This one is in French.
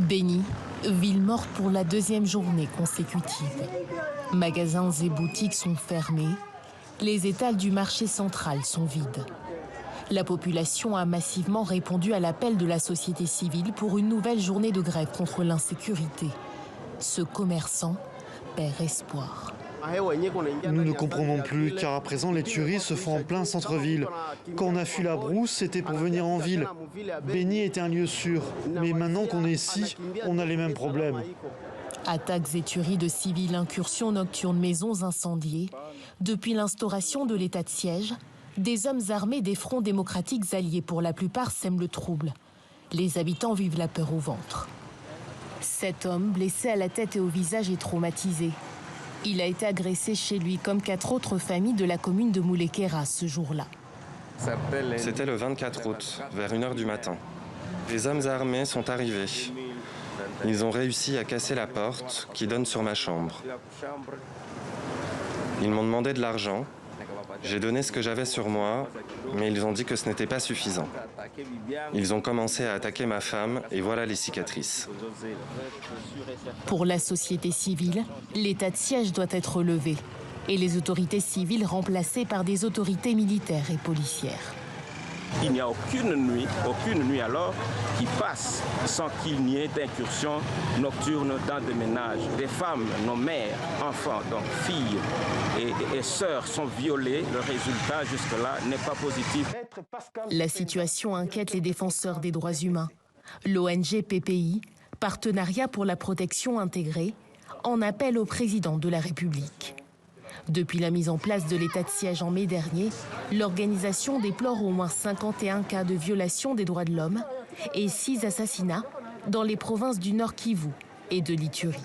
Béni, ville morte pour la deuxième journée consécutive. Magasins et boutiques sont fermés. Les étals du marché central sont vides. La population a massivement répondu à l'appel de la société civile pour une nouvelle journée de grève contre l'insécurité. Ce commerçant perd espoir. Nous ne comprenons plus, car à présent les tueries se font en plein centre-ville. Quand on a fui la brousse, c'était pour venir en ville. Béni était un lieu sûr, mais maintenant qu'on est ici, on a les mêmes problèmes. Attaques et tueries de civils, incursions nocturnes, maisons incendiées. Depuis l'instauration de l'état de siège, des hommes armés des fronts démocratiques alliés pour la plupart sèment le trouble. Les habitants vivent la peur au ventre. 7 hommes blessés à la tête et au visage et traumatisés. Il a été agressé chez lui comme 4 autres familles de la commune de Moulékéra ce jour-là. C'était le 24 août, vers 1h du matin. Les hommes armés sont arrivés. Ils ont réussi à casser la porte qui donne sur ma chambre. Ils m'ont demandé de l'argent. J'ai donné ce que j'avais sur moi, mais ils ont dit que ce n'était pas suffisant. Ils ont commencé à attaquer ma femme et voilà les cicatrices. Pour la société civile, l'état de siège doit être levé et les autorités civiles remplacées par des autorités militaires et policières. Il n'y a aucune nuit alors qui passe sans qu'il n'y ait d'incursions nocturnes dans des ménages. Des femmes, nos mères, enfants, donc filles et sœurs sont violées. Le résultat jusque-là n'est pas positif. La situation inquiète les défenseurs des droits humains. L'ONG PPI, Partenariat pour la protection intégrée, en appelle au président de la République. Depuis la mise en place de l'état de siège en mai dernier, l'organisation déplore au moins 51 cas de violation des droits de l'homme et 6 assassinats dans les provinces du Nord Kivu et de l'Ituri.